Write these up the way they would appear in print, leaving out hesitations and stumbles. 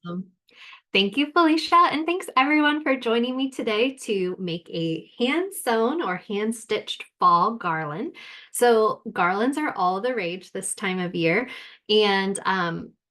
Um, Thank you, Felicia, and thanks everyone for joining me today to make a hand-sewn or hand-stitched fall garland. So garlands are all the rage this time of year, and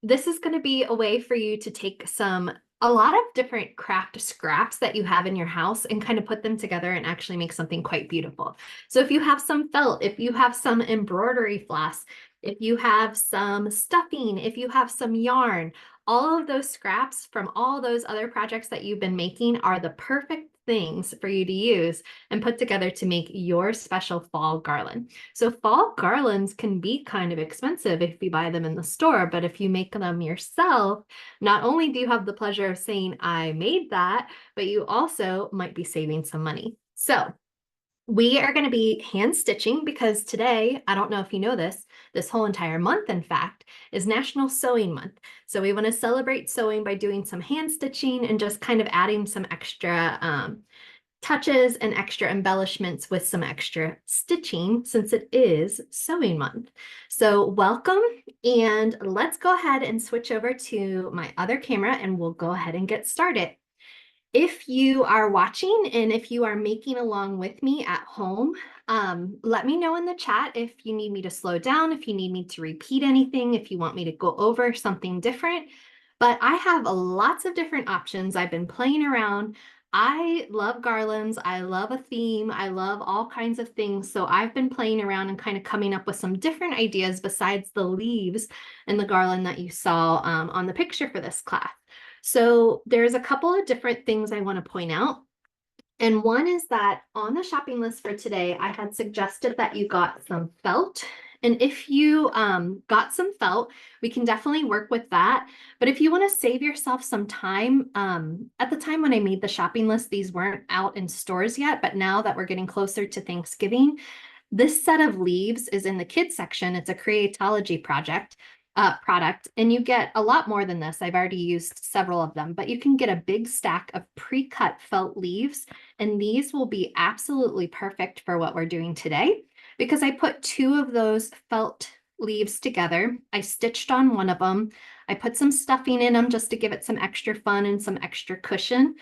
this is going to be a way for you to take a lot of different craft scraps that you have in your house and kind of put them together and actually make something quite beautiful. So if you have some felt, if you have some embroidery floss, if you have some stuffing, if you have some yarn, all of those scraps from all those other projects that you've been making are the perfect things for you to use and put together to make your special fall garland. So fall garlands can be kind of expensive if you buy them in the store, but if you make them yourself, not only do you have the pleasure of saying, I made that, but you also might be saving some money. So we are going to be hand stitching because today, I don't know if you know this whole entire month, in fact, is National Sewing Month. So we want to celebrate sewing by doing some hand stitching and just kind of adding some extra touches and extra embellishments with some extra stitching since it is sewing month. So welcome, and let's go ahead and switch over to my other camera and we'll go ahead and get started. If you are watching and if you are making along with me at home, let me know in the chat if you need me to slow down, if you need me to repeat anything, if you want me to go over something different. But I have lots of different options. I've been playing around. I love garlands. I love a theme. I love all kinds of things. So I've been playing around and kind of coming up with some different ideas besides the leaves and the garland that you saw on the picture for this class. So there's a couple of different things I want to point out. And one is that on the shopping list for today, I had suggested that you got some felt. And if you got some felt, we can definitely work with that. But if you want to save yourself some time, at the time when I made the shopping list, these weren't out in stores yet. But now that we're getting closer to Thanksgiving, this set of leaves is in the kids section. It's a Creatology product, and you get a lot more than this. I've already used several of them, but you can get a big stack of pre-cut felt leaves, and these will be absolutely perfect for what we're doing today because I put two of those felt leaves together. I stitched on one of them. I put some stuffing in them just to give it some extra fun and some extra cushion.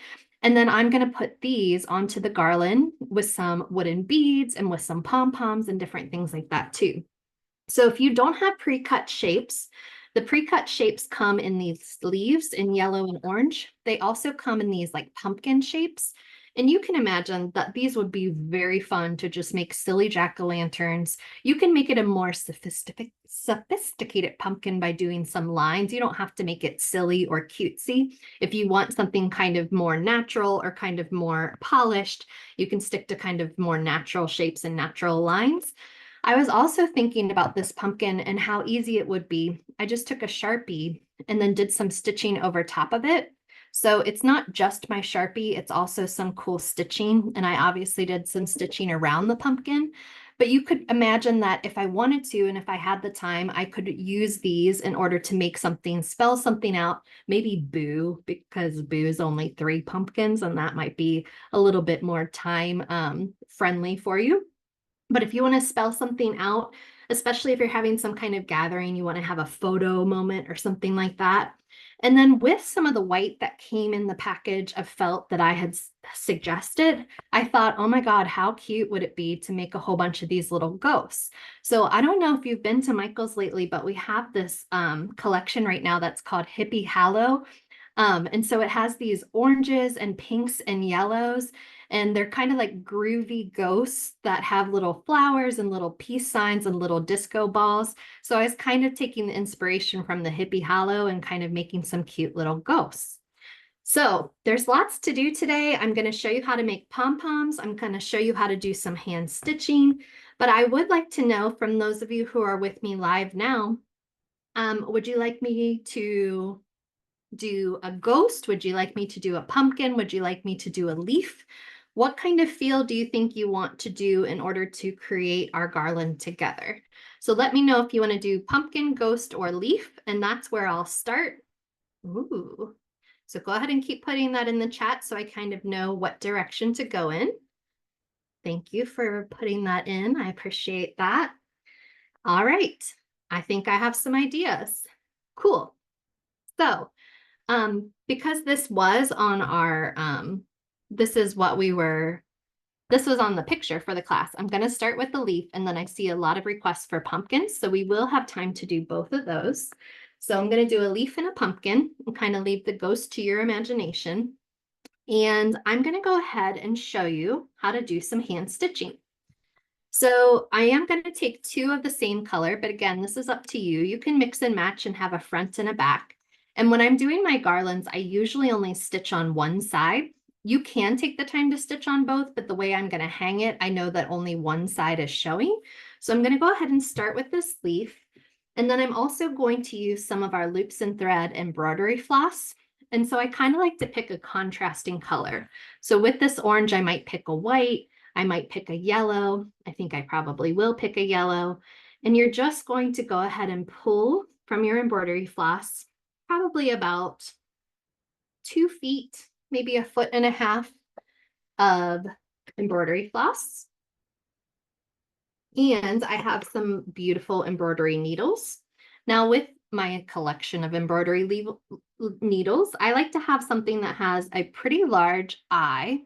And then I'm going to put these onto the garland with some wooden beads and with some pom-poms and different things like that too. So if you don't have pre-cut shapes, the pre-cut shapes come in these leaves in yellow and orange. They also come in these like pumpkin shapes. And you can imagine that these would be very fun to just make silly jack-o'-lanterns. You can make it a more sophisticated pumpkin by doing some lines. You don't have to make it silly or cutesy. If you want something kind of more natural or kind of more polished, you can stick to kind of more natural shapes and natural lines. I was also thinking about this pumpkin and how easy it would be. I just took a Sharpie and then did some stitching over top of it. So it's not just my Sharpie, it's also some cool stitching. And I obviously did some stitching around the pumpkin. But you could imagine that if I wanted to, and if I had the time, I could use these in order to make something, spell something out, maybe Boo, because Boo is only 3 pumpkins, and that might be a little bit more time friendly for you. But if you want to spell something out, especially if you're having some kind of gathering, you want to have a photo moment or something like that. And then with some of the white that came in the package of felt that I had suggested, I thought, oh my God, how cute would it be to make a whole bunch of these little ghosts? So I don't know if you've been to Michael's lately, but we have this collection right now that's called Hippie Hallow. And so it has these oranges and pinks and yellows, and they're kind of like groovy ghosts that have little flowers and little peace signs and little disco balls. So I was kind of taking the inspiration from the Hippie Hollow and kind of making some cute little ghosts. So there's lots to do today. I'm going to show you how to make pom-poms. I'm going to show you how to do some hand stitching. But I would like to know from those of you who are with me live now, would you like me to do a ghost? Would you like me to do a pumpkin? Would you like me to do a leaf? What kind of feel do you think you want to do in order to create our garland together? So let me know if you want to do pumpkin, ghost, or leaf, and that's where I'll start. Ooh. So go ahead and keep putting that in the chat so I kind of know what direction to go in. Thank you for putting that in. I appreciate that. All right. I think I have some ideas. Cool. So Because this was on our, this is what we were, this was on the picture for the class. I'm going to start with the leaf, and then I see a lot of requests for pumpkins. So we will have time to do both of those. So I'm going to do a leaf and a pumpkin and kind of leave the ghost to your imagination. And I'm going to go ahead and show you how to do some hand stitching. So I am going to take two of the same color, but again, this is up to you. You can mix and match and have a front and a back. And when I'm doing my garlands, I usually only stitch on one side. You can take the time to stitch on both, but the way I'm going to hang it, I know that only one side is showing. So I'm going to go ahead and start with this leaf. And then I'm also going to use some of our loops and thread embroidery floss. And so I kind of like to pick a contrasting color. So with this orange, I might pick a white. I might pick a yellow. I think I probably will pick a yellow. And you're just going to go ahead and pull from your embroidery floss, probably about 2 feet, maybe 1.5 feet of embroidery floss. And I have some beautiful embroidery needles. Now with my collection of embroidery needles, I like to have something that has a pretty large eye,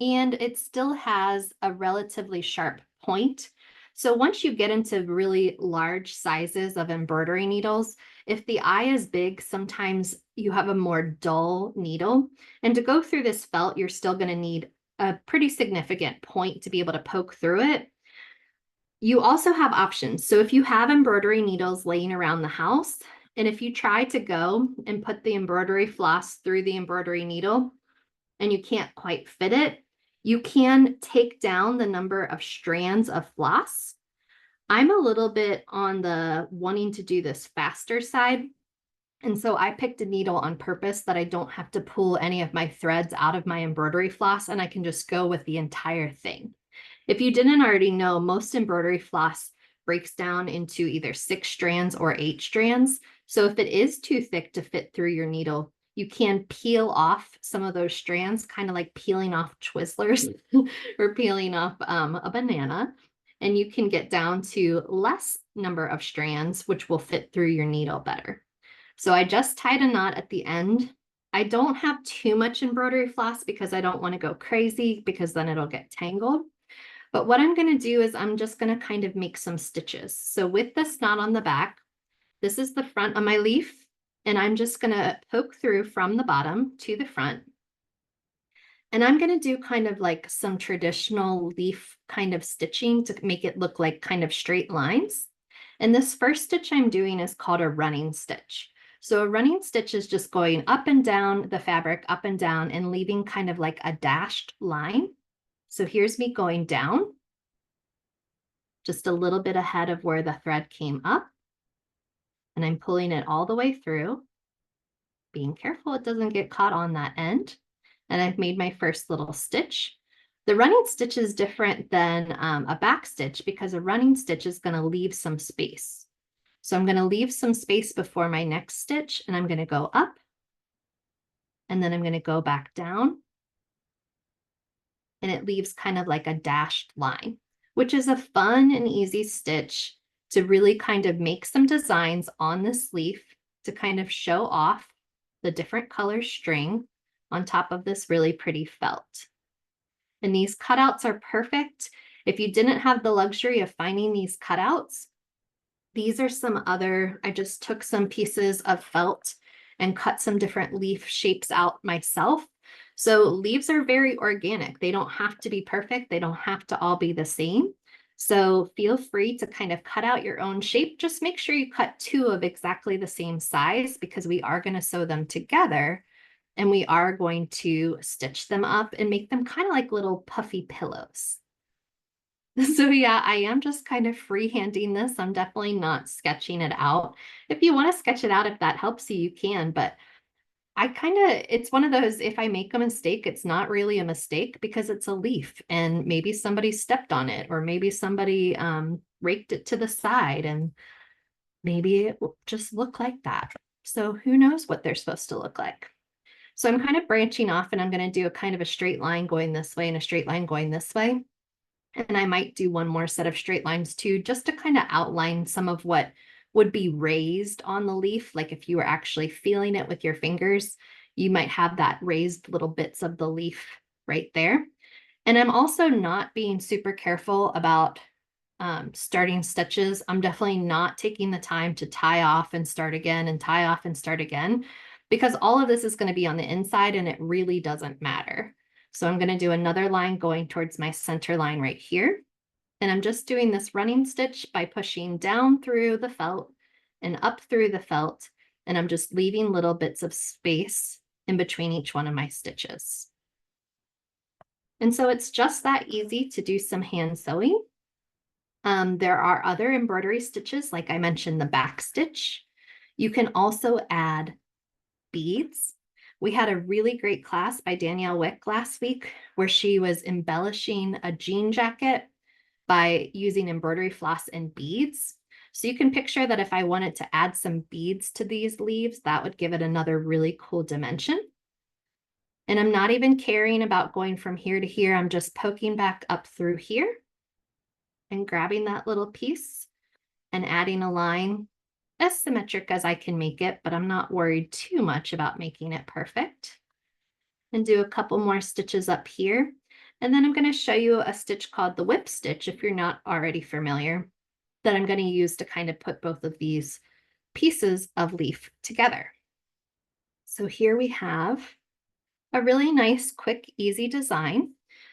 and it still has a relatively sharp point. So once you get into really large sizes of embroidery needles, if the eye is big, sometimes you have a more dull needle. And to go through this felt, you're still going to need a pretty significant point to be able to poke through it. You also have options. So if you have embroidery needles laying around the house, and if you try to go and put the embroidery floss through the embroidery needle and you can't quite fit it, you can take down the number of strands of floss. I'm a little bit on the wanting to do this faster side. And so I picked a needle on purpose that I don't have to pull any of my threads out of my embroidery floss, and I can just go with the entire thing. If you didn't already know, most embroidery floss breaks down into either 6 strands or 8 strands. So if it is too thick to fit through your needle, you can peel off some of those strands, kind of like peeling off Twizzlers or peeling off a banana. And you can get down to less number of strands, which will fit through your needle better. So I just tied a knot at the end. I don't have too much embroidery floss because I don't want to go crazy, because then it'll get tangled. But what I'm going to do is I'm just going to kind of make some stitches. So with this knot on the back, this is the front of my leaf, and I'm just going to poke through from the bottom to the front. And I'm going to do kind of like some traditional leaf kind of stitching to make it look like kind of straight lines. And this first stitch I'm doing is called a running stitch. So a running stitch is just going up and down the fabric, up and down, and leaving kind of like a dashed line. So here's me going down, just a little bit ahead of where the thread came up. And I'm pulling it all the way through, being careful it doesn't get caught on that end. And I've made my first little stitch. The running stitch is different than a back stitch, because a running stitch is going to leave some space. So I'm going to leave some space before my next stitch, and I'm going to go up, and then I'm going to go back down, and it leaves kind of like a dashed line, which is a fun and easy stitch to really kind of make some designs on this leaf to kind of show off the different color string on top of this really pretty felt. And these cutouts are perfect. If you didn't have the luxury of finding these cutouts, these are some other, I just took some pieces of felt and cut some different leaf shapes out myself. So leaves are very organic. They don't have to be perfect. They don't have to all be the same. So feel free to kind of cut out your own shape. Just make sure you cut 2 of exactly the same size, because we are going to sew them together, and we are going to stitch them up and make them kind of like little puffy pillows. So yeah, I am just kind of freehanding this. I'm definitely not sketching it out. If you want to sketch it out, if that helps you, you can, but I kind of, it's one of those, if I make a mistake, it's not really a mistake, because it's a leaf and maybe somebody stepped on it, or maybe somebody raked it to the side, and maybe it will just look like that. So who knows what they're supposed to look like. So I'm kind of branching off, and I'm going to do a kind of a straight line going this way and a straight line going this way. And I might do one more set of straight lines too, just to kind of outline some of what would be raised on the leaf. Like if you were actually feeling it with your fingers, you might have that raised little bits of the leaf right there. And I'm also not being super careful about starting stitches. I'm definitely not taking the time to tie off and start again and tie off and start again, because all of this is going to be on the inside and it really doesn't matter. So I'm going to do another line going towards my center line right here. And I'm just doing this running stitch by pushing down through the felt and up through the felt. And I'm just leaving little bits of space in between each one of my stitches. And so it's just that easy to do some hand sewing. There are other embroidery stitches, like I mentioned, the back stitch. You can also add beads. We had a really great class by Danielle Wick last week where she was embellishing a jean jacket by using embroidery floss and beads. So you can picture that if I wanted to add some beads to these leaves, that would give it another really cool dimension. And I'm not even caring about going from here to here. I'm just poking back up through here and grabbing that little piece and adding a line as symmetric as I can make it, but I'm not worried too much about making it perfect. And do a couple more stitches up here. And then I'm going to show you a stitch called the whip stitch, if you're not already familiar, that I'm going to use to kind of put both of these pieces of leaf together. So here we have a really nice, quick, easy design.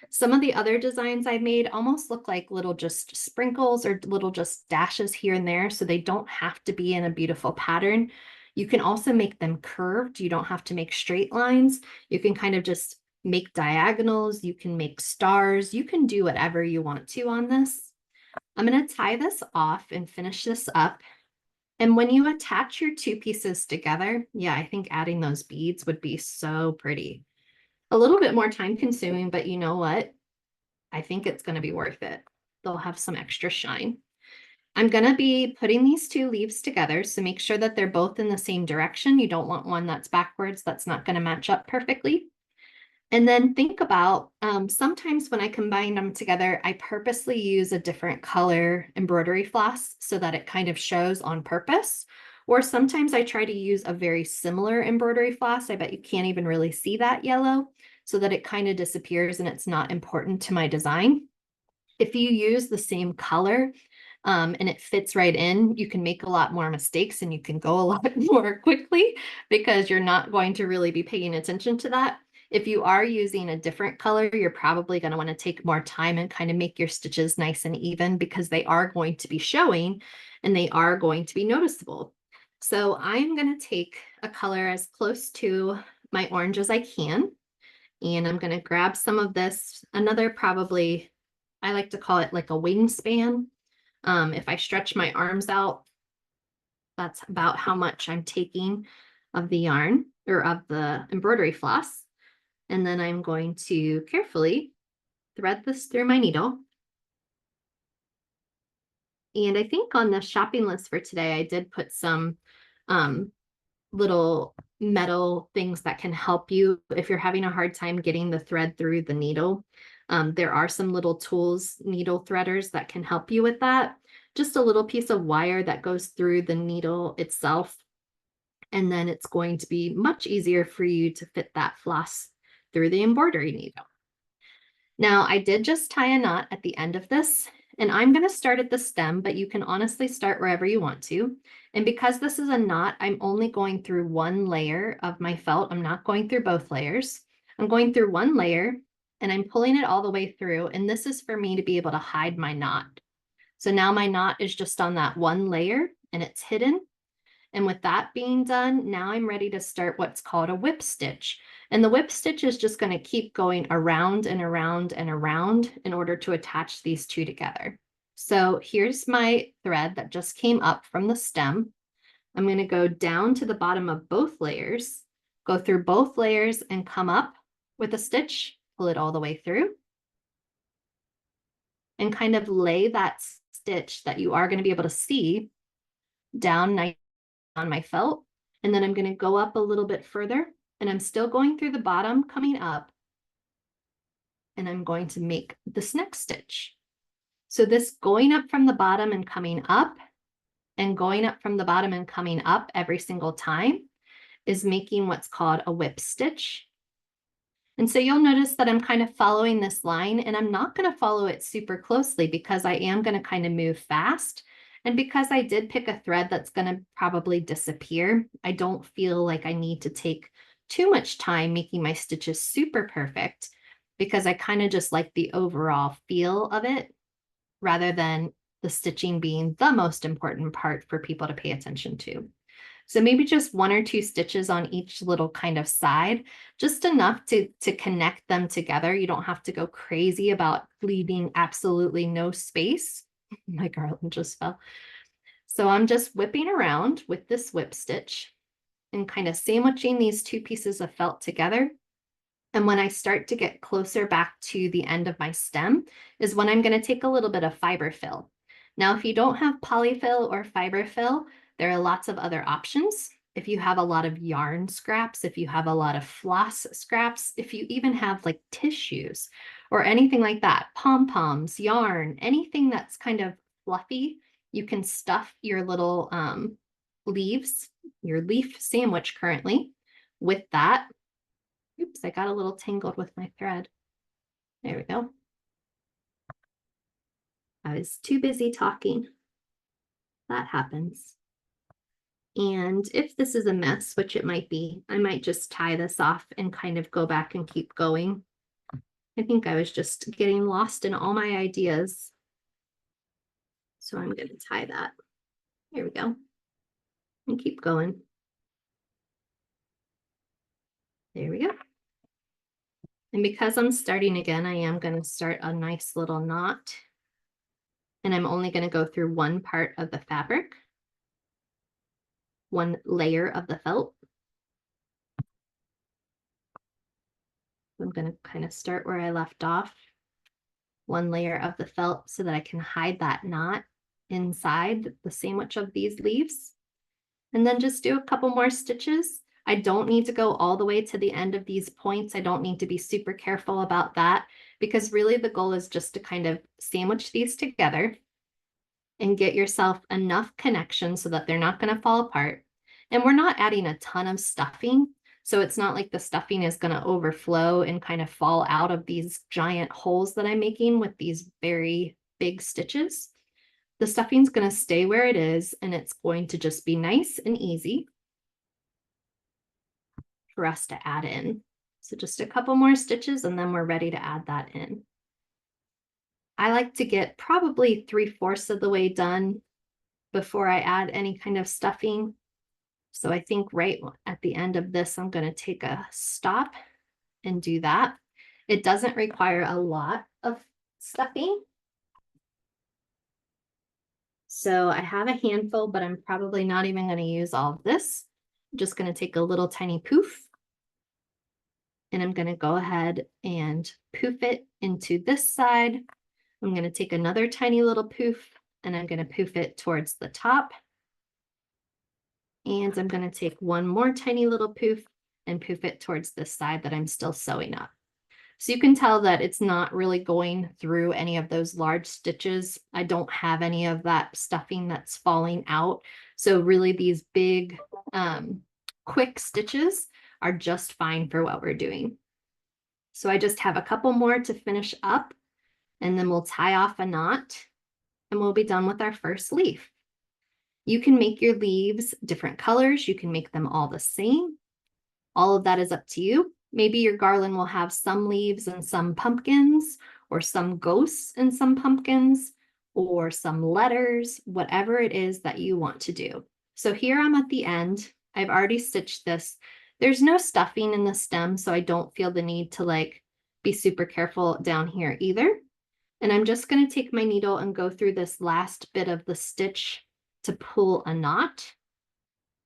Some of the other designs I made almost look like little just sprinkles or little just dashes here and there, so they don't have to be in a beautiful pattern. You can also make them curved. You don't have to make straight lines. You can kind of just make diagonals. You can make stars. You can do whatever you want to on this. I'm going to tie this off and finish this up. And when you attach your two pieces together, yeah, I think adding those beads would be so pretty. A little bit more time consuming, but you know what? I think it's going to be worth it. They'll have some extra shine. I'm going to be putting these two leaves together, so make sure that they're both in the same direction. You don't want one that's backwards. That's not going to match up perfectly. And then think about, sometimes when I combine them together, I purposely use a different color embroidery floss so that it kind of shows on purpose. Or sometimes I try to use a very similar embroidery floss. I bet you can't even really see that yellow, so that it kind of disappears and it's not important to my design. If you use the same color and it fits right in, you can make a lot more mistakes and you can go a lot more quickly because you're not going to really be paying attention to that. If you are using a different color, you're probably going to want to take more time and kind of make your stitches nice and even, because they are going to be showing and they are going to be noticeable. So I'm going to take a color as close to my orange as I can. And I'm going to grab some of this, another probably, I like to call it like a wingspan. If I stretch my arms out, that's about how much I'm taking of the yarn or of the embroidery floss. And then I'm going to carefully thread this through my needle. And I think on the shopping list for today, I did put some little metal things that can help you if you're having a hard time getting the thread through the needle. There are some little tools, needle threaders, that can help you with that. Just a little piece of wire that goes through the needle itself. And then it's going to be much easier for you to fit that floss through the embroidery needle. Now, I did just tie a knot at the end of this, and I'm going to start at the stem, but you can honestly start wherever you want to. And because this is a knot, I'm only going through one layer of my felt. I'm not going through both layers. I'm going through one layer and I'm pulling it all the way through. And this is for me to be able to hide my knot. So now my knot is just on that one layer and it's hidden. And with that being done, now I'm ready to start what's called a whip stitch. And the whip stitch is just going to keep going around and around and around in order to attach these two together. So here's my thread that just came up from the stem. I'm going to go down to the bottom of both layers, go through both layers and come up with a stitch, pull it all the way through, and kind of lay that stitch that you are going to be able to see down nice on my felt. And then I'm going to go up a little bit further and I'm still going through the bottom, coming up, and I'm going to make this next stitch. So this going up from the bottom and coming up and going up from the bottom and coming up every single time is making what's called a whip stitch. And so you'll notice that I'm kind of following this line, and I'm not going to follow it super closely because I am going to kind of move fast. And because I did pick a thread that's going to probably disappear, I don't feel like I need to take too much time making my stitches super perfect, because I kind of just like the overall feel of it rather than the stitching being the most important part for people to pay attention to. So maybe just 1 or 2 stitches on each little kind of side, just enough to connect them together. You don't have to go crazy about leaving absolutely no space. My garland just fell. So I'm just whipping around with this whip stitch and kind of sandwiching these 2 pieces of felt together. And when I start to get closer back to the end of my stem is when I'm going to take a little bit of fiber fill. Now, if you don't have polyfill or fiber fill, there are lots of other options. If you have a lot of yarn scraps, if you have a lot of floss scraps, if you even have like tissues or anything like that, pom-poms, yarn, anything that's kind of fluffy, you can stuff your little leaves, your leaf sandwich currently with that. Oops, I got a little tangled with my thread. There we go. I was too busy talking. That happens. And if this is a mess, which it might be, I might just tie this off and kind of go back and keep going. I think I was just getting lost in all my ideas. So I'm going to tie that. There we go. And keep going. There we go. And because I'm starting again, I am going to start a nice little knot. And I'm only going to go through one part of the fabric, one layer of the felt. I'm going to kind of start where I left off, one layer of the felt so that I can hide that knot inside the sandwich of these leaves. And then just do a couple more stitches. I don't need to go all the way to the end of these points. I don't need to be super careful about that, because really the goal is just to kind of sandwich these together and get yourself enough connection so that they're not going to fall apart. And we're not adding a ton of stuffing, so it's not like the stuffing is going to overflow and kind of fall out of these giant holes that I'm making with these very big stitches. The stuffing's going to stay where it is, and it's going to just be nice and easy for us to add in. So just a couple more stitches and then we're ready to add that in. I like to get probably 3/4 of the way done before I add any kind of stuffing. So I think right at the end of this, I'm going to take a stop and do that. It doesn't require a lot of stuffing. So I have a handful, but I'm probably not even going to use all of this. I'm just going to take a little tiny poof. And I'm going to go ahead and poof it into this side. I'm going to take another tiny little poof and I'm going to poof it towards the top. And I'm going to take one more tiny little poof and poof it towards this side that I'm still sewing up. So you can tell that it's not really going through any of those large stitches. I don't have any of that stuffing that's falling out. So really these big, quick stitches are just fine for what we're doing. So I just have a couple more to finish up, and then we'll tie off a knot and we'll be done with our first leaf. You can make your leaves different colors. You can make them all the same. All of that is up to you. Maybe your garland will have some leaves and some pumpkins, or some ghosts and some pumpkins, or some letters, whatever it is that you want to do. So here I'm at the end. I've already stitched this. There's no stuffing in the stem, so I don't feel the need to like be super careful down here either. And I'm just going to take my needle and go through this last bit of the stitch to pull a knot.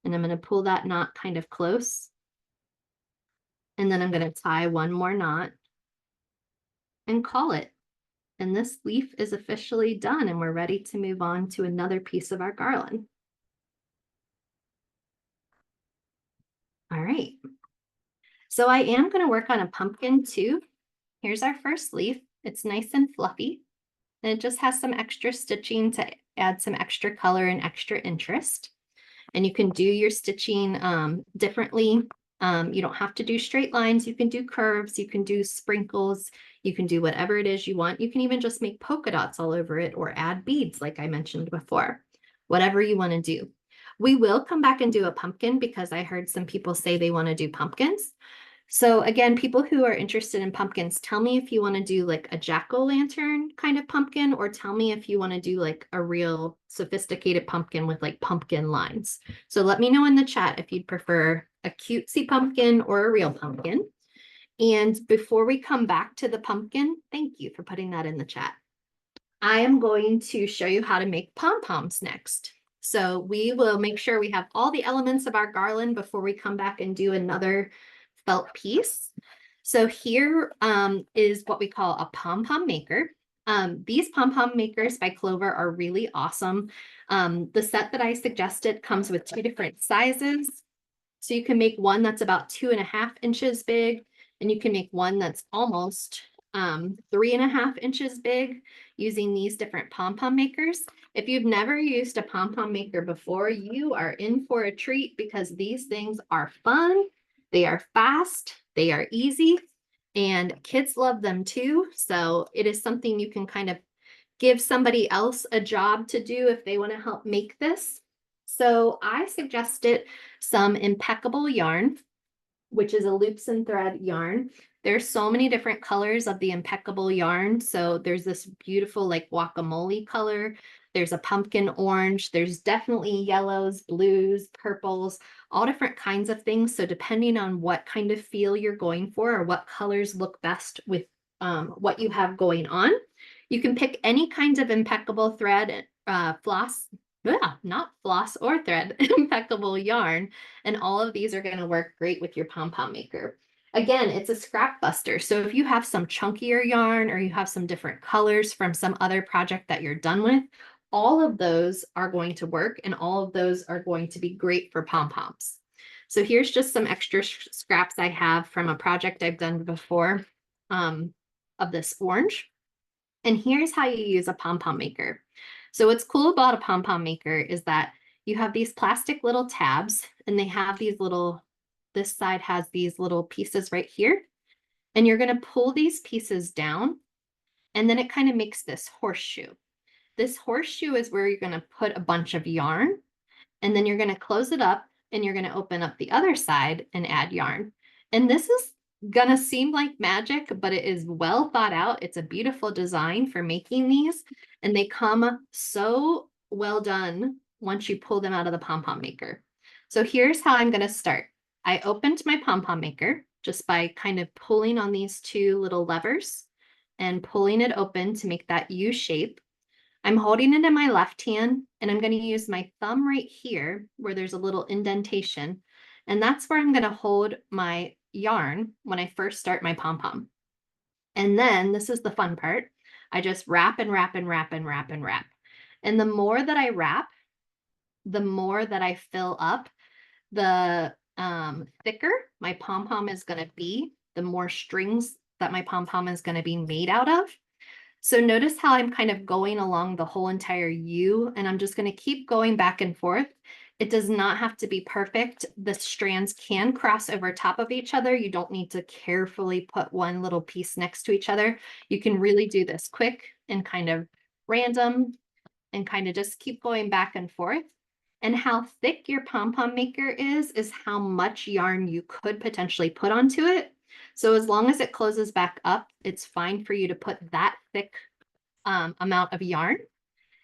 And I'm going to pull that knot kind of close. And then I'm going to tie one more knot and call it. And this leaf is officially done, and we're ready to move on to another piece of our garland. All right. So I am going to work on a pumpkin too. Here's our first leaf. It's nice and fluffy, and it just has some extra stitching to add some extra color and extra interest. And you can do your stitching differently. You don't have to do straight lines. You can do curves. You can do sprinkles. You can do whatever it is you want. You can even just make polka dots all over it or add beads like I mentioned before. Whatever you want to do. We will come back and do a pumpkin because I heard some people say they want to do pumpkins. So again, people who are interested in pumpkins, tell me if you want to do like a jack-o'-lantern kind of pumpkin, or tell me if you want to do like a real sophisticated pumpkin with like pumpkin lines. So let me know in the chat if you'd prefer a cutesy pumpkin or a real pumpkin. And before we come back to the pumpkin, thank you for putting that in the chat. I am going to show you how to make pom-poms next. So we will make sure we have all the elements of our garland before we come back and do another felt piece. So here is what we call a pom-pom maker. These pom-pom makers by Clover are really awesome. The set that I suggested comes with 2 different sizes. So you can make one that's about 2.5 inches big, and you can make one that's almost 3.5 inches big using these different pom-pom makers. If you've never used a pom-pom maker before, you are in for a treat because these things are fun. They are fast, they are easy, and kids love them too. So it is something you can kind of give somebody else a job to do if they want to help make this. So I suggested some Impeccable yarn, which is a loops and thread yarn. There's so many different colors of the Impeccable yarn. So there's this beautiful like guacamole color. There's a pumpkin orange. There's definitely yellows, blues, purples, all different kinds of things. So depending on what kind of feel you're going for or what colors look best with what you have going on, you can pick any kinds of Impeccable thread, floss, not floss or thread, Impeccable yarn. And all of these are going to work great with your pom-pom maker. Again, it's a scrap buster. So if you have some chunkier yarn or you have some different colors from some other project that you're done with, all of those are going to work and all of those are going to be great for pom-poms. So here's just some extra scraps I have from a project I've done before of this orange. And here's how you use a pom-pom maker. So what's cool about a pom-pom maker is that you have these plastic little tabs and they have these little, this side has these little pieces right here. And you're going to pull these pieces down and then it kind of makes this horseshoe. This horseshoe is where you're going to put a bunch of yarn and then you're going to close it up and you're going to open up the other side and add yarn. And this is gonna seem like magic, but it is well thought out. It's a beautiful design for making these, and they come so well done once you pull them out of the pom-pom maker. So here's how I'm gonna start. I opened my pom-pom maker just by kind of pulling on these 2 little levers and pulling it open to make that U shape. I'm holding it in my left hand, and I'm going to use my thumb right here where there's a little indentation, and that's where I'm going to hold my yarn when I first start my pom-pom. And then this is the fun part. I just wrap and wrap and wrap and wrap and wrap. And the more that I wrap, the more that I fill up, the thicker my pom-pom is going to be, the more strings that my pom-pom is going to be made out of. So notice how I'm kind of going along the whole entire U, and I'm just going to keep going back and forth. It does not have to be perfect. The strands can cross over top of each other. You don't need to carefully put one little piece next to each other. You can really do this quick and kind of random and kind of just keep going back and forth. And how thick your pom-pom maker is how much yarn you could potentially put onto it. So as long as it closes back up, it's fine for you to put that thick amount of yarn.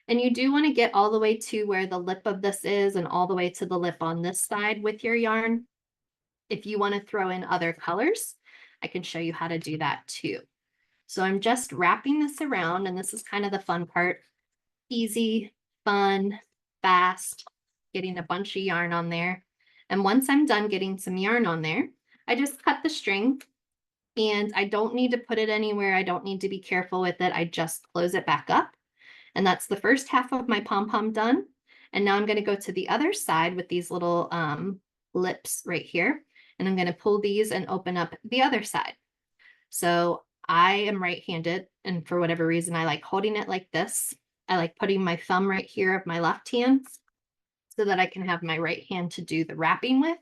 And you do want to get all the way to where the lip of this is and all the way to the lip on this side with your yarn. If you want to throw in other colors, I can show you how to do that too. So I'm just wrapping this around, and this is kind of the fun part. Easy, fun, fast, getting a bunch of yarn on there. And once I'm done getting some yarn on there, I just cut the string, and I don't need to put it anywhere. I don't need to be careful with it. I just close it back up. And that's the first half of my pom-pom done. And now I'm going to go to the other side with these little lips right here. And I'm going to pull these and open up the other side. So I am right-handed, and for whatever reason, I like holding it like this. I like putting my thumb right here of my left hand so that I can have my right hand to do the wrapping with.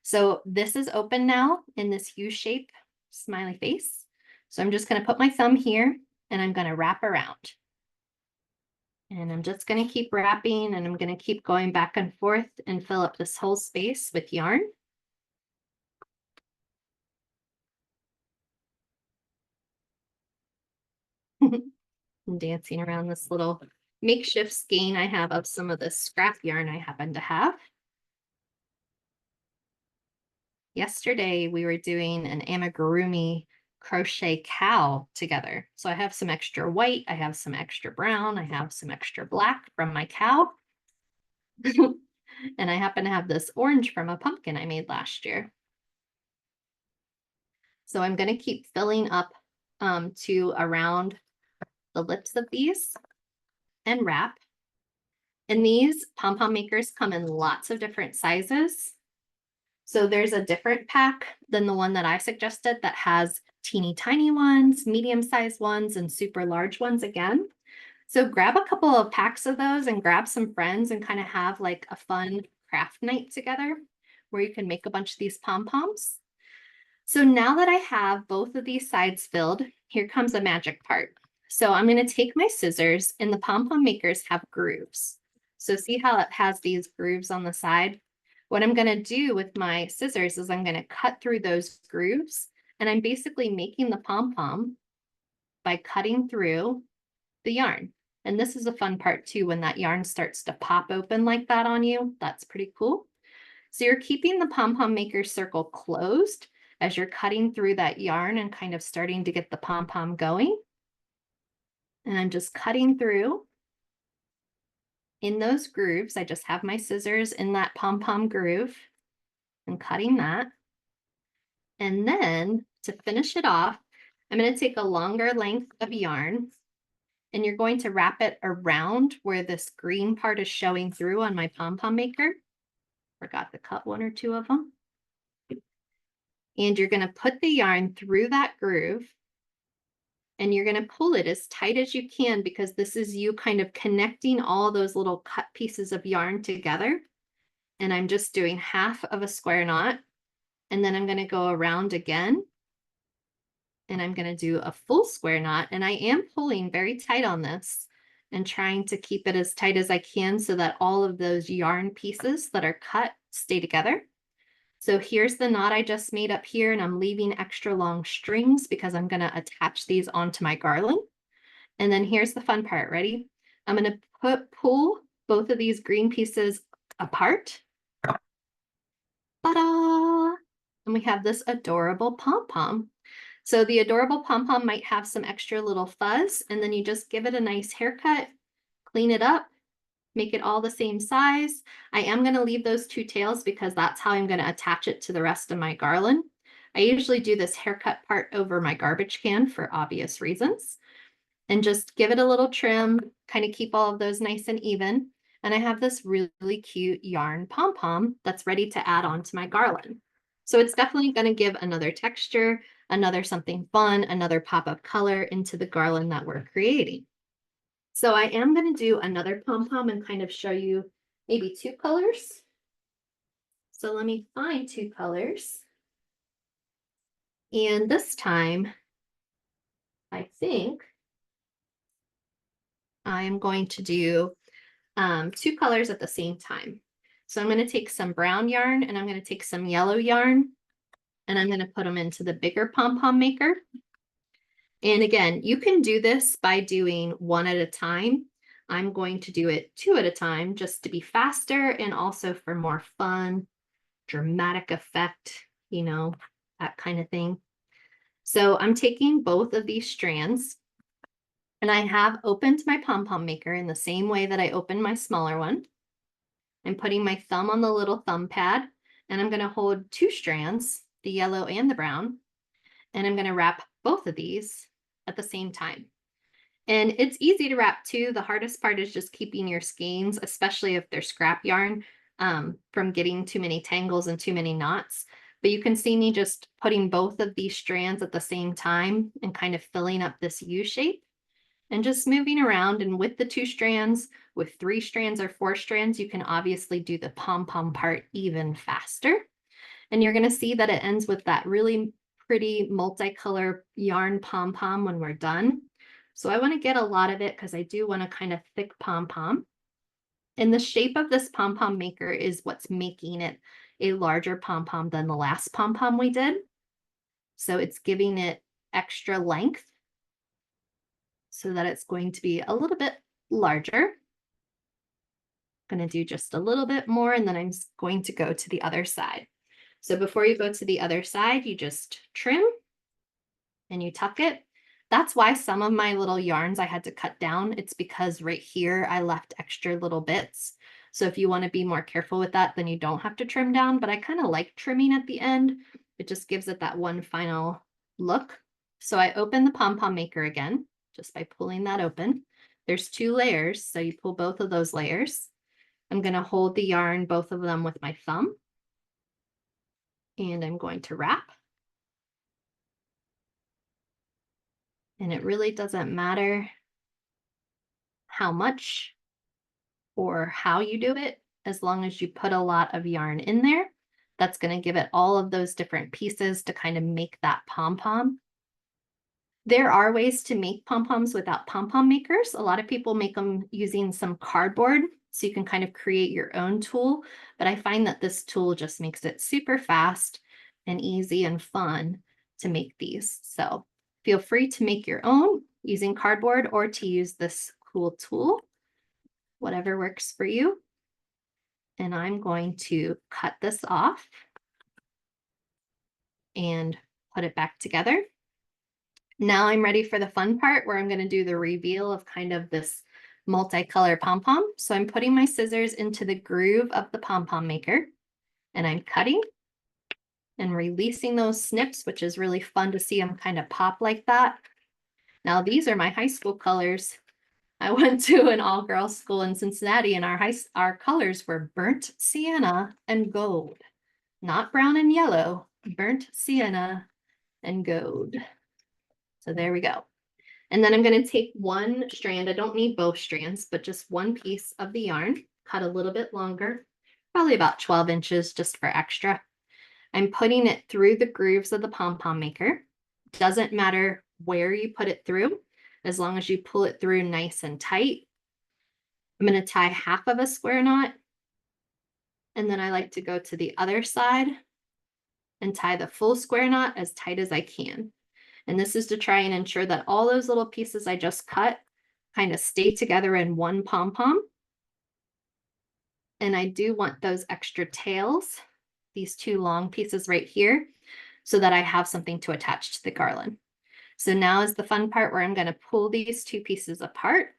So this is open now in this U shape smiley face. So I'm just going to put my thumb here and I'm going to wrap around. And I'm just going to keep wrapping and I'm going to keep going back and forth and fill up this whole space with yarn. I'm dancing around this little makeshift skein I have of some of the scrap yarn I happen to have. Yesterday we were doing an amigurumi crochet cow together. So I have some extra white, I have some extra brown, I have some extra black from my cow. And I happen to have this orange from a pumpkin I made last year. So I'm going to keep filling up to around the lips of these and wrap. And these pom-pom makers come in lots of different sizes. So there's a different pack than the one that I suggested that has teeny tiny ones, medium-sized ones, and super large ones again. So grab a couple of packs of those and grab some friends and kind of have like a fun craft night together where you can make a bunch of these pom-poms. So now that I have both of these sides filled, here comes the magic part. So I'm going to take my scissors, and the pom-pom makers have grooves. So see how it has these grooves on the side? What I'm going to do with my scissors is I'm going to cut through those grooves, and I'm basically making the pom-pom by cutting through the yarn. And this is a fun part too, when that yarn starts to pop open like that on you. That's pretty cool. So you're keeping the pom-pom maker circle closed as you're cutting through that yarn and kind of starting to get the pom-pom going. And I'm just cutting through in those grooves. I just have my scissors in that pom-pom groove and cutting that. And then to finish it off, I'm going to take a longer length of yarn, and you're going to wrap it around where this green part is showing through on my pom-pom maker. Forgot to cut one or two of them. And you're going to put the yarn through that groove, and you're going to pull it as tight as you can, because this is you kind of connecting all those little cut pieces of yarn together. And I'm just doing half of a square knot, and then I'm going to go around again, and I'm going to do a full square knot. And I am pulling very tight on this and trying to keep it as tight as I can so that all of those yarn pieces that are cut stay together. So here's the knot I just made up here, and I'm leaving extra long strings because I'm going to attach these onto my garland. And then here's the fun part. Ready? I'm going to pull both of these green pieces apart. Ta-da! And we have this adorable pom-pom. So the adorable pom-pom might have some extra little fuzz, and then you just give it a nice haircut, clean it up, make it all the same size. I am going to leave those two tails because that's how I'm going to attach it to the rest of my garland. I usually do this haircut part over my garbage can for obvious reasons. And just give it a little trim, kind of keep all of those nice and even. And I have this really cute yarn pom-pom that's ready to add on to my garland. So it's definitely going to give another texture, another something fun, another pop of color into the garland that we're creating. So I am going to do another pom-pom and kind of show you maybe two colors. So let me find two colors. And this time, I think I'm going to do two colors at the same time. So I'm going to take some brown yarn and I'm going to take some yellow yarn, and I'm going to put them into the bigger pom-pom maker. And again, you can do this by doing one at a time. I'm going to do it two at a time just to be faster and also for more fun, dramatic effect, you know, that kind of thing. So I'm taking both of these strands, and I have opened my pom-pom maker in the same way that I opened my smaller one. I'm putting my thumb on the little thumb pad, and I'm going to hold two strands, the yellow and the brown, and I'm going to wrap both of these at the same time. And it's easy to wrap too. The hardest part is just keeping your skeins, especially if they're scrap yarn, from getting too many tangles and too many knots. But you can see me just putting both of these strands at the same time and kind of filling up this U shape. and just moving around. And with the 2 strands, with 3 strands or 4 strands, you can obviously do the pom-pom part even faster. And you're going to see that it ends with that really pretty multicolor yarn pom-pom when we're done. So I want to get a lot of it because I do want a kind of thick pom-pom. And the shape of this pom-pom maker is what's making it a larger pom-pom than the last pom-pom we did. So it's giving it extra length so that it's going to be a little bit larger. I'm going to do just a little bit more, and then I'm going to go to the other side. So before you go to the other side, you just trim and you tuck it. That's why some of my little yarns I had to cut down. It's because right here I left extra little bits. So if you want to be more careful with that, then you don't have to trim down, but I kind of like trimming at the end. It just gives it that one final look. So I open the pom-pom maker again, just by pulling that open. There's 2 layers, so you pull both of those layers. I'm going to hold the yarn, both of them, with my thumb. And I'm going to wrap. And it really doesn't matter how much or how you do it, as long as you put a lot of yarn in there. That's going to give it all of those different pieces to kind of make that pom-pom. There are ways to make pom-poms without pom-pom makers. A lot of people make them using some cardboard, so you can kind of create your own tool. But I find that this tool just makes it super fast and easy and fun to make these. So feel free to make your own using cardboard or to use this cool tool, whatever works for you. And I'm going to cut this off and put it back together. Now I'm ready for the fun part where I'm going to do the reveal of kind of this multicolor pom-pom. So I'm putting my scissors into the groove of the pom-pom maker, and I'm cutting and releasing those snips, which is really fun to see them kind of pop like that. Now these are my high school colors. I went to an all-girls school in Cincinnati, and our colors were burnt sienna and gold. Not brown and yellow, burnt sienna and gold. So there we go. And then I'm going to take one strand. I don't need both strands, but just one piece of the yarn, cut a little bit longer, probably about 12 inches just for extra. I'm putting it through the grooves of the pom-pom maker. Doesn't matter where you put it through, as long as you pull it through nice and tight. I'm going to tie half of a square knot, and then I like to go to the other side and tie the full square knot as tight as I can. And this is to try and ensure that all those little pieces I just cut kind of stay together in one pom-pom. And I do want those extra tails, these 2 long pieces right here, so that I have something to attach to the garland. So now is the fun part where I'm going to pull these 2 pieces apart.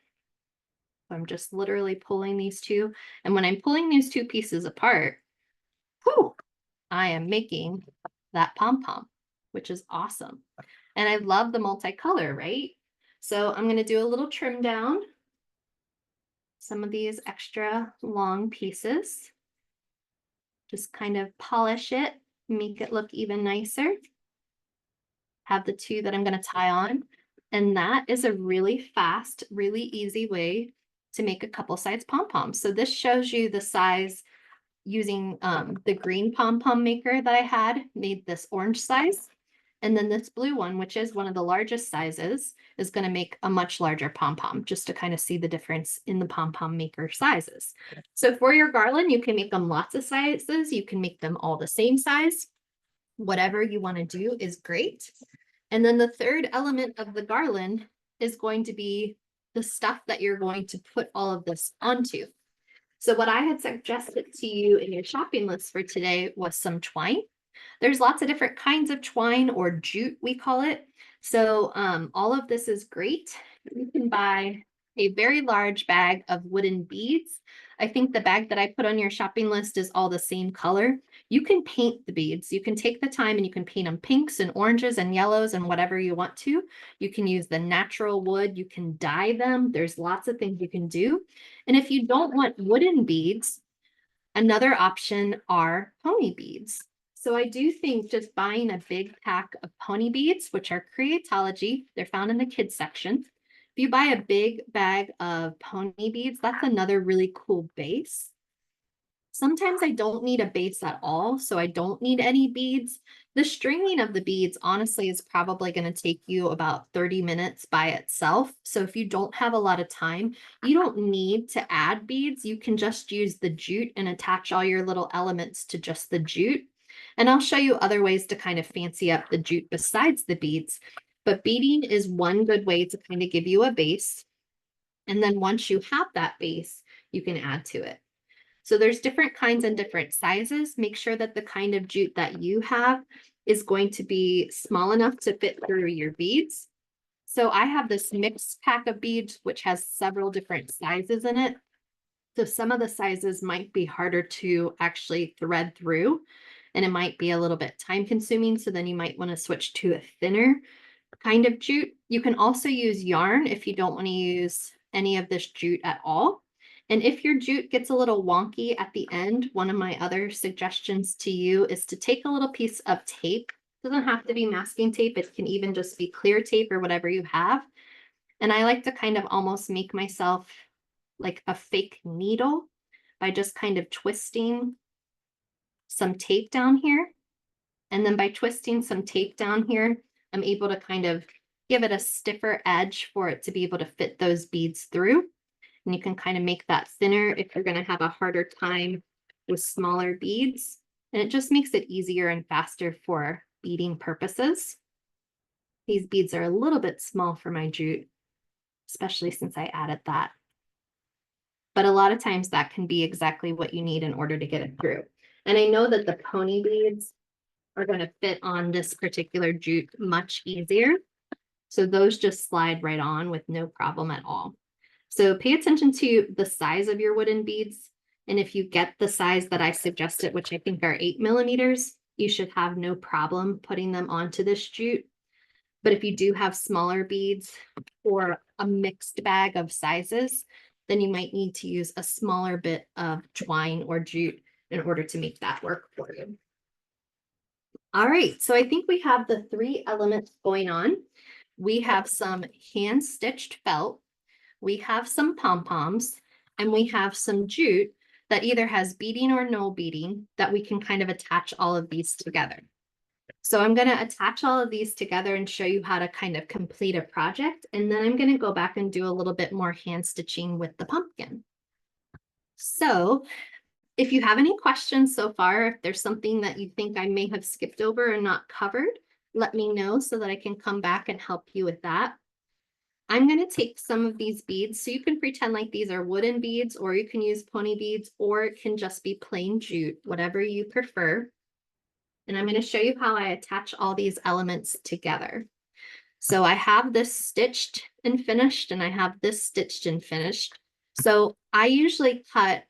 I'm just literally pulling these 2. And when I'm pulling these 2 pieces apart, whew, I am making that pom-pom, which is awesome. And I love the multicolor, right? So I'm going to do a little trim down some of these extra long pieces. Just kind of polish it, make it look even nicer. Have the 2 that I'm going to tie on. And that is a really fast, really easy way to make a couple size pom-poms. So this shows you the size using the green pom-pom maker that I had, made this orange size. And then this blue one, which is one of the largest sizes, is going to make a much larger pom-pom, just to kind of see the difference in the pom-pom maker sizes. So for your garland, you can make them lots of sizes. You can make them all the same size. Whatever you want to do is great. And then the third element of the garland is going to be the stuff that you're going to put all of this onto. So what I had suggested to you in your shopping list for today was some twine. There's lots of different kinds of twine, or jute, we call it. So all of this is great. You can buy a very large bag of wooden beads. I think the bag that I put on your shopping list is all the same color. You can paint the beads. You can take the time and you can paint them pinks and oranges and yellows and whatever you want to. You can use the natural wood. You can dye them. There's lots of things you can do. And if you don't want wooden beads, another option are pony beads. So I do think just buying a big pack of pony beads, which are Creatology, they're found in the kids section. If you buy a big bag of pony beads, that's another really cool base. Sometimes I don't need a base at all, so I don't need any beads. The stringing of the beads, honestly, is probably going to take you about 30 minutes by itself. So if you don't have a lot of time, you don't need to add beads. You can just use the jute and attach all your little elements to just the jute. And I'll show you other ways to kind of fancy up the jute besides the beads. But beading is one good way to kind of give you a base. And then once you have that base, you can add to it. So there's different kinds and different sizes. Make sure that the kind of jute that you have is going to be small enough to fit through your beads. So I have this mixed pack of beads, which has several different sizes in it. So some of the sizes might be harder to actually thread through, and it might be a little bit time consuming. So then you might want to switch to a thinner kind of jute. You can also use yarn if you don't want to use any of this jute at all. And if your jute gets a little wonky at the end, one of my other suggestions to you is to take a little piece of tape. It doesn't have to be masking tape. It can even just be clear tape or whatever you have. And I like to kind of almost make myself like a fake needle by just kind of twisting some tape down here. And then by twisting some tape down here, I'm able to kind of give it a stiffer edge for it to be able to fit those beads through. And you can kind of make that thinner if you're going to have a harder time with smaller beads. And it just makes it easier and faster for beading purposes. These beads are a little bit small for my jute, especially since I added that. But a lot of times that can be exactly what you need in order to get it through. And I know that the pony beads are going to fit on this particular jute much easier. So those just slide right on with no problem at all. So pay attention to the size of your wooden beads. And if you get the size that I suggested, which I think are 8 mm, you should have no problem putting them onto this jute. But if you do have smaller beads or a mixed bag of sizes, then you might need to use a smaller bit of twine or jute in order to make that work for you. All right, so I think we have the 3 elements going on. We have some hand-stitched felt, we have some pom-poms, and we have some jute that either has beading or no beading that we can kind of attach all of these together. So I'm going to attach all of these together and show you how to kind of complete a project. And then I'm going to go back and do a little bit more hand stitching with the pumpkin. So if you have any questions so far, if there's something that you think I may have skipped over and not covered, let me know so that I can come back and help you with that. I'm going to take some of these beads, so you can pretend like these are wooden beads, or you can use pony beads, or it can just be plain jute, whatever you prefer. And I'm going to show you how I attach all these elements together. So I have this stitched and finished, and I have this stitched and finished. So I usually cut,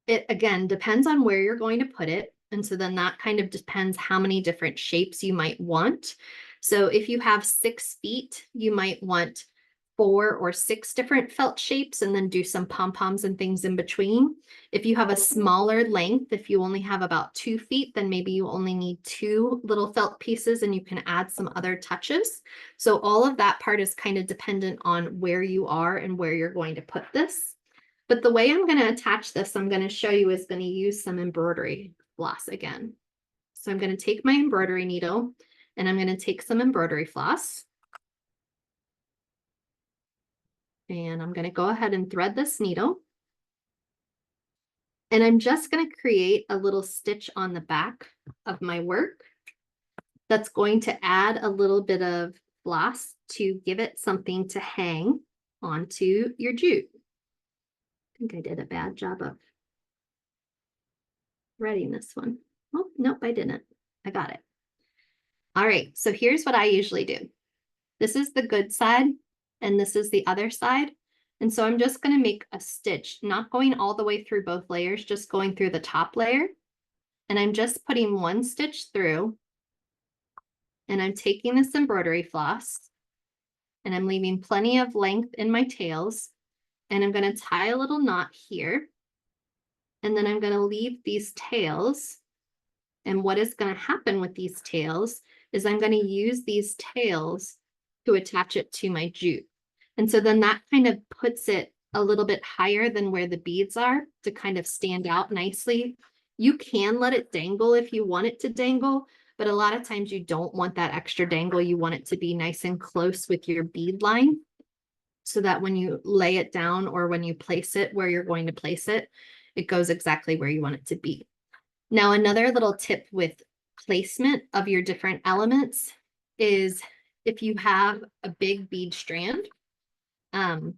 it again depends on where you're going to put it. And so then that kind of depends how many different shapes you might want. So if you have 6 feet, you might want 4 or 6 different felt shapes and then do some pom-poms and things in between. If you have a smaller length, if you only have about 2 feet, then maybe you only need 2 little felt pieces and you can add some other touches. So all of that part is kind of dependent on where you are and where you're going to put this. But the way I'm going to attach this, I'm going to show you, is going to use some embroidery floss again. So I'm going to take my embroidery needle and I'm going to take some embroidery floss. And I'm going to go ahead and thread this needle. And I'm just going to create a little stitch on the back of my work that's going to add a little bit of floss to give it something to hang onto your jute. I think I did a bad job of threading this one. Oh, nope, I didn't. I got it. All right, so here's what I usually do. This is the good side, and this is the other side. And so I'm just going to make a stitch, not going all the way through both layers, just going through the top layer. And I'm just putting 1 stitch through. And I'm taking this embroidery floss, and I'm leaving plenty of length in my tails. And I'm going to tie a little knot here. And then I'm going to leave these tails. And what is going to happen with these tails is I'm going to use these tails to attach it to my jute. And so then that kind of puts it a little bit higher than where the beads are to kind of stand out nicely. You can let it dangle if you want it to dangle, but a lot of times you don't want that extra dangle. You want it to be nice and close with your bead line so that when you lay it down or when you place it where you're going to place it, it goes exactly where you want it to be. Now, another little tip with placement of your different elements is if you have a big bead strand, and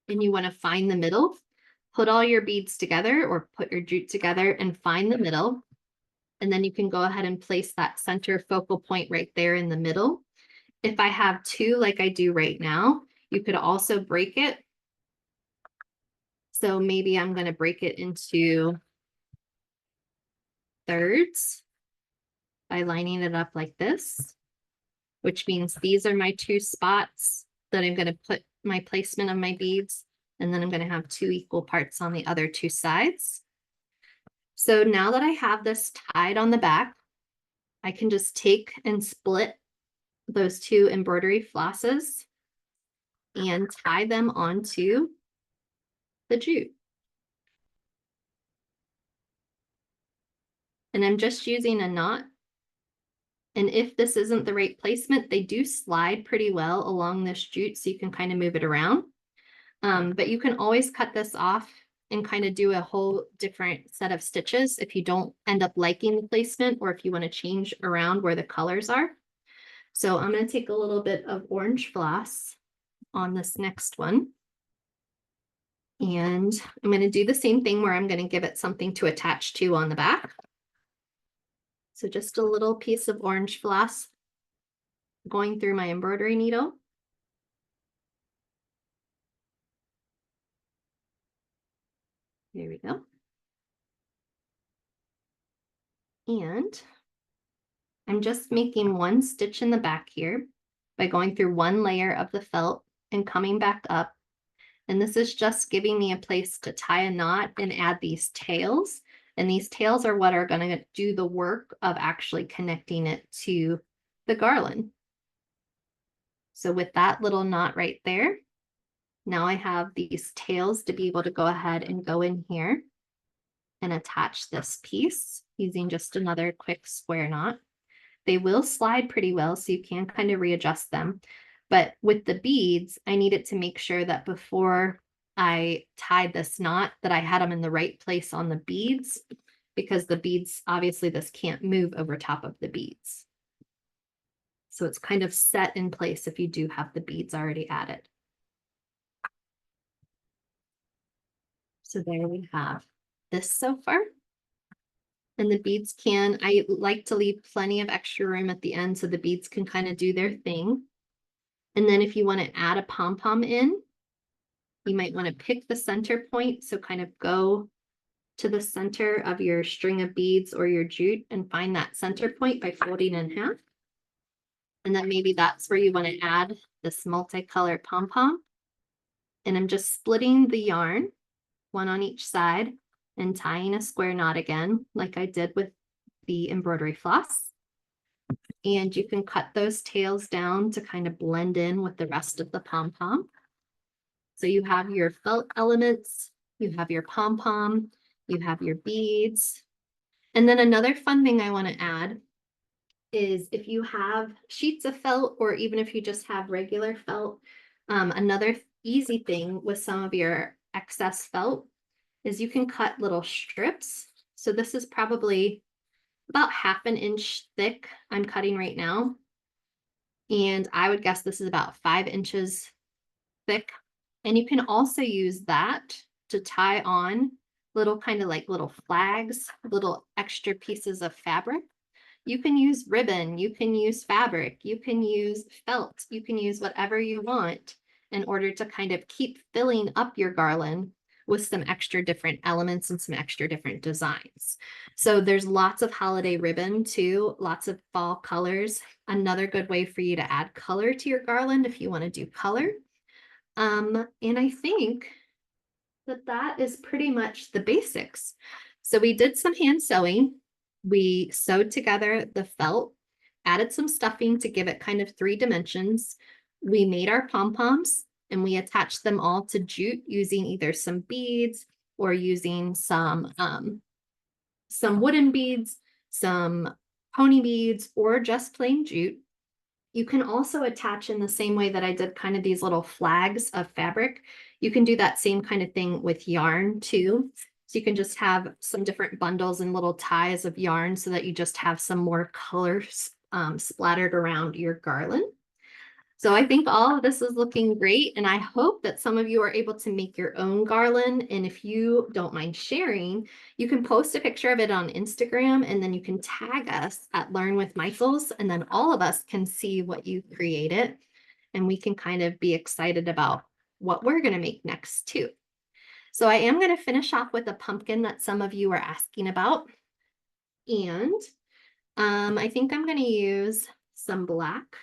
you want to find the middle, put all your beads together or put your jute together and find the middle. And then you can go ahead and place that center focal point right there in the middle. If I have two, like I do right now, you could also break it. So maybe I'm going to break it into thirds by lining it up like this, which means these are my two spots that I'm going to put my placement of my beads. And then I'm going to have 2 equal parts on the other 2 sides. So now that I have this tied on the back, I can just take and split those 2 embroidery flosses and tie them onto the jute. And I'm just using a knot. And if this isn't the right placement, they do slide pretty well along this jute, so you can kind of move it around. But you can always cut this off and kind of do a whole different set of stitches if you don't end up liking the placement or if you want to change around where the colors are. So I'm going to take a little bit of orange floss on this next one. And I'm going to do the same thing where I'm going to give it something to attach to on the back. So just a little piece of orange floss going through my embroidery needle. There we go. And I'm just making 1 stitch in the back here by going through 1 layer of the felt and coming back up. And this is just giving me a place to tie a knot and add these tails. And these tails are what are going to do the work of actually connecting it to the garland. So with that little knot right there, now I have these tails to be able to go ahead and go in here and attach this piece using just another quick square knot. They will slide pretty well, so you can kind of readjust them. But with the beads, I needed to make sure that before I tied this knot that I had them in the right place on the beads, because the beads, obviously this can't move over top of the beads. So it's kind of set in place if you do have the beads already added. So there we have this so far. And the beads I like to leave plenty of extra room at the end so the beads can kind of do their thing. And then if you want to add a pom-pom in, you might want to pick the center point. So kind of go to the center of your string of beads or your jute and find that center point by folding in half. And then maybe that's where you want to add this multicolored pom-pom. And I'm just splitting the yarn, 1 on each side, and tying a square knot again, like I did with the embroidery floss. And you can cut those tails down to kind of blend in with the rest of the pom-pom. So you have your felt elements, you have your pom-pom, you have your beads. And then another fun thing I want to add is if you have sheets of felt, or even if you just have regular felt, another easy thing with some of your excess felt is you can cut little strips. So this is probably about 1/2 inch thick I'm cutting right now. And I would guess this is about 5 inches thick. And you can also use that to tie on little kind of like little flags, little extra pieces of fabric. You can use ribbon, you can use fabric, you can use felt, you can use whatever you want in order to kind of keep filling up your garland with some extra different elements and some extra different designs. So there's lots of holiday ribbon too, lots of fall colors. Another good way for you to add color to your garland if you want to do color. And I think that is pretty much the basics. So we did some hand sewing. We sewed together the felt. added some stuffing to give it kind of 3 dimensions. We made our pom-poms and we attached them all to jute using either some beads or using some wooden beads, some pony beads, or just plain jute. You can also attach in the same way that I did kind of these little flags of fabric. You can do that same kind of thing with yarn too. So you can just have some different bundles and little ties of yarn so that you just have some more colors splattered around your garland. So I think all of this is looking great, and I hope that some of you are able to make your own garland. And if you don't mind sharing, you can post a picture of it on Instagram, and then you can tag us at Learn with Michaels, and then all of us can see what you created, and we can kind of be excited about what we're going to make next too. So I am going to finish off with a pumpkin that some of you are asking about, and I think I'm going to use some black.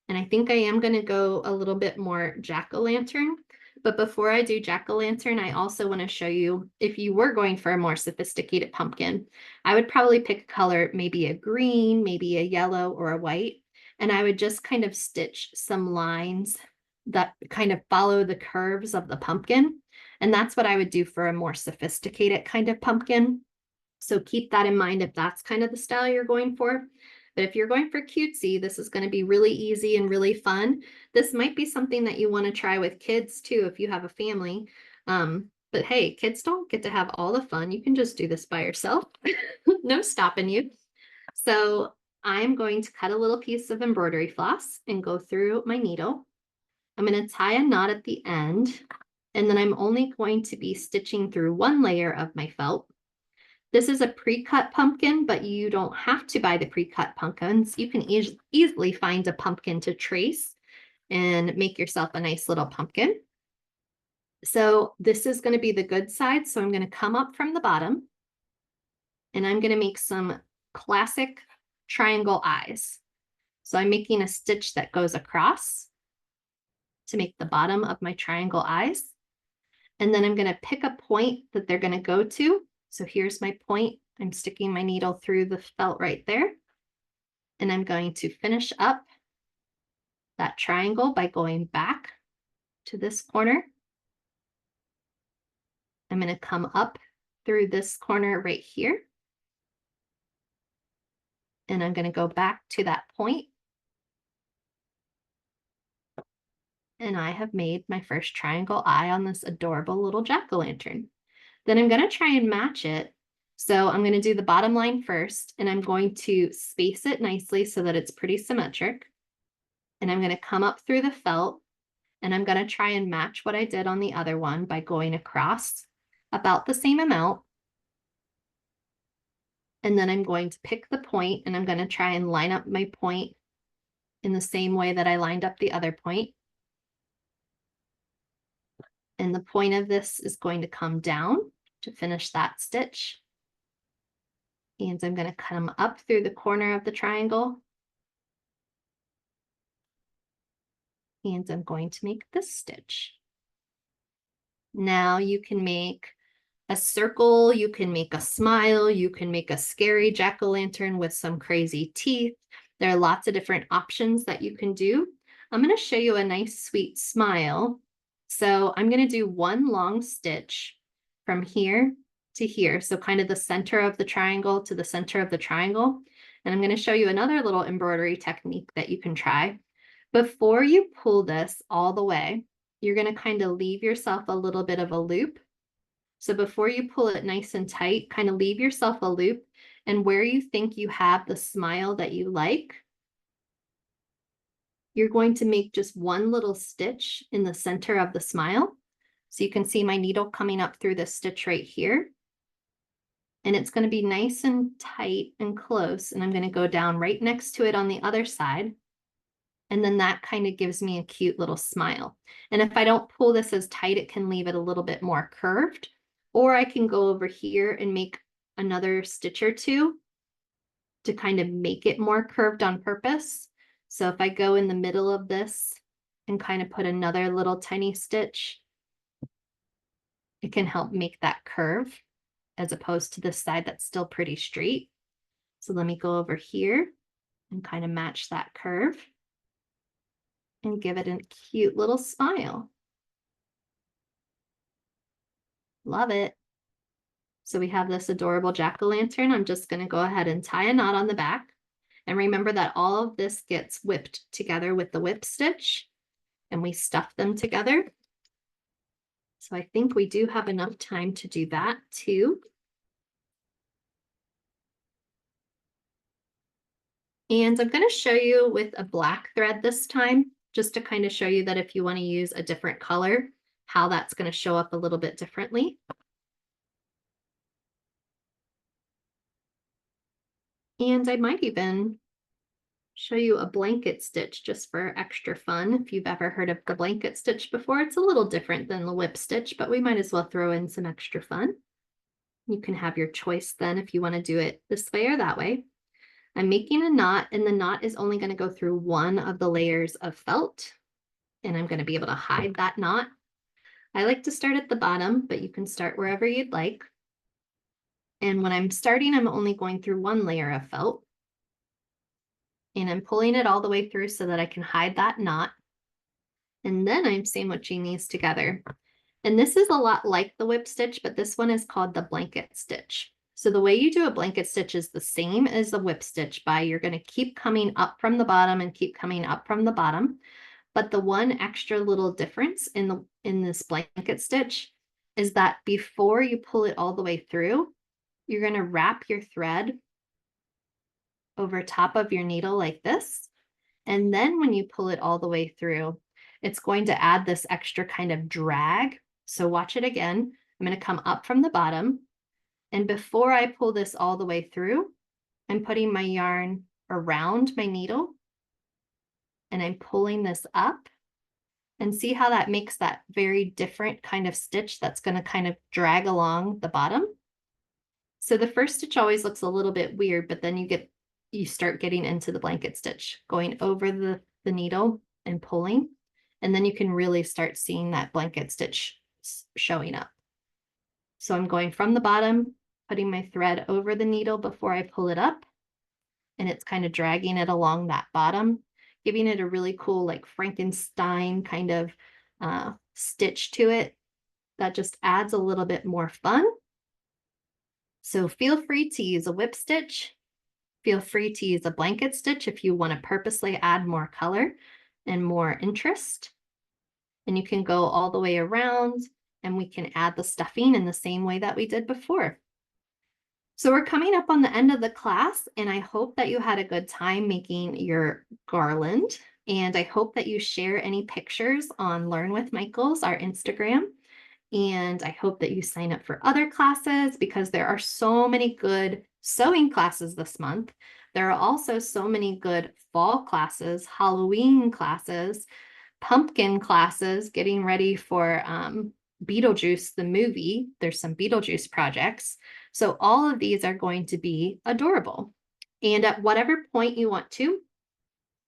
And I think I am going to go a little bit more jack-o'-lantern. But before I do jack-o'-lantern, I also want to show you, if you were going for a more sophisticated pumpkin, I would probably pick a color, maybe a green, maybe a yellow, or a white. And I would just kind of stitch some lines that kind of follow the curves of the pumpkin. And that's what I would do for a more sophisticated kind of pumpkin. So keep that in mind if that's kind of the style you're going for. But if you're going for cutesy, this is going to be really easy and really fun. This might be something that you want to try with kids too, if you have a family. But hey, kids don't get to have all the fun. You can just do this by yourself. No stopping you. So I'm going to cut a little piece of embroidery floss and go through my needle. I'm going to tie a knot at the end, and then I'm only going to be stitching through one layer of my felt. This is a pre-cut pumpkin, but you don't have to buy the pre-cut pumpkins. You can easily find a pumpkin to trace and make yourself a nice little pumpkin. So this is going to be the good side. So I'm going to come up from the bottom and I'm going to make some classic triangle eyes. So I'm making a stitch that goes across to make the bottom of my triangle eyes. And then I'm going to pick a point that they're going to go to. So here's my point. I'm sticking my needle through the felt right there. And I'm going to finish up that triangle by going back to this corner. I'm going to come up through this corner right here. And I'm going to go back to that point. And I have made my first triangle eye on this adorable little jack-o'-lantern. Then I'm going to try and match it. So I'm going to do the bottom line first, and I'm going to space it nicely so that it's pretty symmetric. And I'm going to come up through the felt, and I'm going to try and match what I did on the other one by going across about the same amount. And then I'm going to pick the point, and I'm going to try and line up my point in the same way that I lined up the other point. And the point of this is going to come down to finish that stitch. And I'm going to come up through the corner of the triangle. And I'm going to make this stitch. Now you can make a circle, you can make a smile, you can make a scary jack-o'-lantern with some crazy teeth. There are lots of different options that you can do. I'm going to show you a nice sweet smile. So I'm going to do one long stitch from here to here. So kind of the center of the triangle to the center of the triangle. And I'm going to show you another little embroidery technique that you can try. Before you pull this all the way, you're going to kind of leave yourself a little bit of a loop. So before you pull it nice and tight, kind of leave yourself a loop, and where you think you have the smile that you like, you're going to make just one little stitch in the center of the smile. So you can see my needle coming up through this stitch right here. And it's going to be nice and tight and close. And I'm going to go down right next to it on the other side. And then that kind of gives me a cute little smile. And if I don't pull this as tight, it can leave it a little bit more curved. Or I can go over here and make another stitch or two to kind of make it more curved on purpose. So if I go in the middle of this and kind of put another little tiny stitch, it can help make that curve as opposed to this side that's still pretty straight. So let me go over here and kind of match that curve and give it a cute little smile. Love it. So we have this adorable jack-o'-lantern. I'm just going to go ahead and tie a knot on the back. And remember that all of this gets whipped together with the whip stitch, and we stuff them together. So I think we do have enough time to do that too. And I'm going to show you with a black thread this time, just to kind of show you that if you want to use a different color, how that's going to show up a little bit differently. And I might even show you a blanket stitch just for extra fun. If you've ever heard of the blanket stitch before, it's a little different than the whip stitch, but we might as well throw in some extra fun. You can have your choice then if you want to do it this way or that way. I'm making a knot, and the knot is only going to go through one of the layers of felt, and I'm going to be able to hide that knot. I like to start at the bottom, but you can start wherever you'd like. And when I'm starting, I'm only going through one layer of felt. And I'm pulling it all the way through so that I can hide that knot. And then I'm sandwiching these together. And this is a lot like the whip stitch, but this one is called the blanket stitch. So the way you do a blanket stitch is the same as the whip stitch by you're going to keep coming up from the bottom and keep coming up from the bottom. But the one extra little difference in this blanket stitch is that before you pull it all the way through, you're going to wrap your thread over top of your needle like this. And then when you pull it all the way through, it's going to add this extra kind of drag. So watch it again. I'm going to come up from the bottom. And before I pull this all the way through, I'm putting my yarn around my needle and I'm pulling this up. And see how that makes that very different kind of stitch that's going to kind of drag along the bottom. So the first stitch always looks a little bit weird, but then you start getting into the blanket stitch, going over the needle and pulling. And then you can really start seeing that blanket stitch showing up. So I'm going from the bottom, putting my thread over the needle before I pull it up. And it's kind of dragging it along that bottom, giving it a really cool, like Frankenstein kind of stitch to it that just adds a little bit more fun. So feel free to use a whip stitch. Feel free to use a blanket stitch if you want to purposely add more color and more interest. And you can go all the way around, and we can add the stuffing in the same way that we did before. So we're coming up on the end of the class, and I hope that you had a good time making your garland. And I hope that you share any pictures on Learn with Michaels, our Instagram. And I hope that you sign up for other classes because there are so many good sewing classes this month. There are also so many good fall classes, Halloween classes, pumpkin classes, getting ready for Beetlejuice, the movie. There's some Beetlejuice projects. So all of these are going to be adorable. And at whatever point you want to,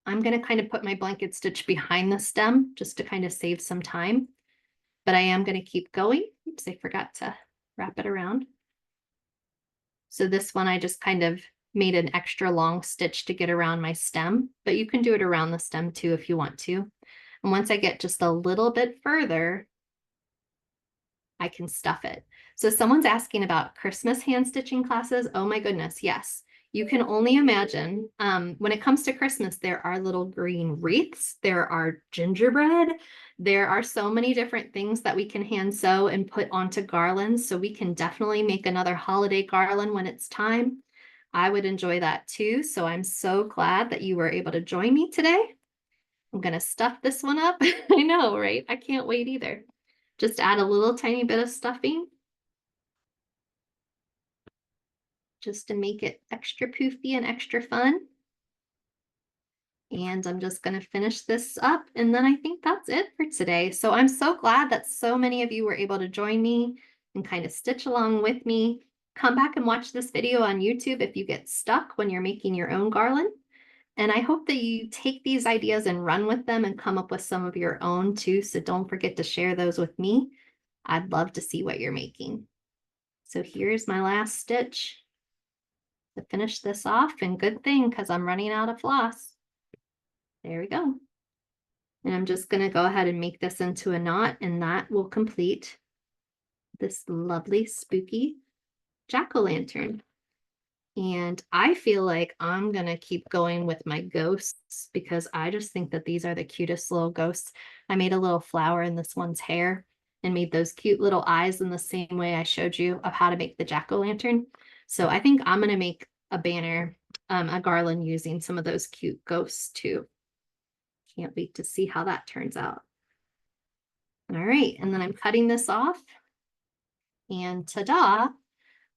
I'm going to kind of put my blanket stitch behind the stem just to kind of save some time. But I am going to keep going. Oops, I forgot to wrap it around. So this one, I just kind of made an extra long stitch to get around my stem, but you can do it around the stem too if you want to. And once I get just a little bit further, I can stuff it. So someone's asking about Christmas hand stitching classes. Oh my goodness, yes. You can only imagine when it comes to Christmas, there are little green wreaths, there are gingerbread, there are so many different things that we can hand sew and put onto garlands. So we can definitely make another holiday garland when it's time. I would enjoy that too. So I'm so glad that you were able to join me today. I'm going to stuff this one up. I know, right? I can't wait either. Just add a little tiny bit of stuffing just to make it extra poofy and extra fun. And I'm just going to finish this up. And then I think that's it for today. So I'm so glad that so many of you were able to join me and kind of stitch along with me. Come back and watch this video on YouTube if you get stuck when you're making your own garland. And I hope that you take these ideas and run with them and come up with some of your own too. So don't forget to share those with me. I'd love to see what you're making. So here's my last stitch. to finish this off, and good thing because I'm running out of floss. There we go. And I'm just going to go ahead and make this into a knot, and that will complete this lovely spooky jack-o'-lantern. And I feel like I'm going to keep going with my ghosts because I just think that these are the cutest little ghosts. I made a little flower in this one's hair and made those cute little eyes in the same way I showed you of how to make the jack-o'-lantern. So I think I'm going to make a banner, a garland using some of those cute ghosts too. Can't wait to see how that turns out. All right, and then I'm cutting this off. And ta-da!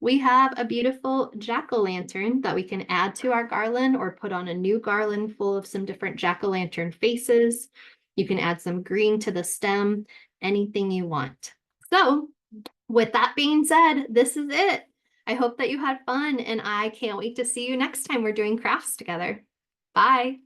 We have a beautiful jack-o'-lantern that we can add to our garland or put on a new garland full of some different jack-o'-lantern faces. You can add some green to the stem, anything you want. So with that being said, this is it. I hope that you had fun, and I can't wait to see you next time we're doing crafts together. Bye.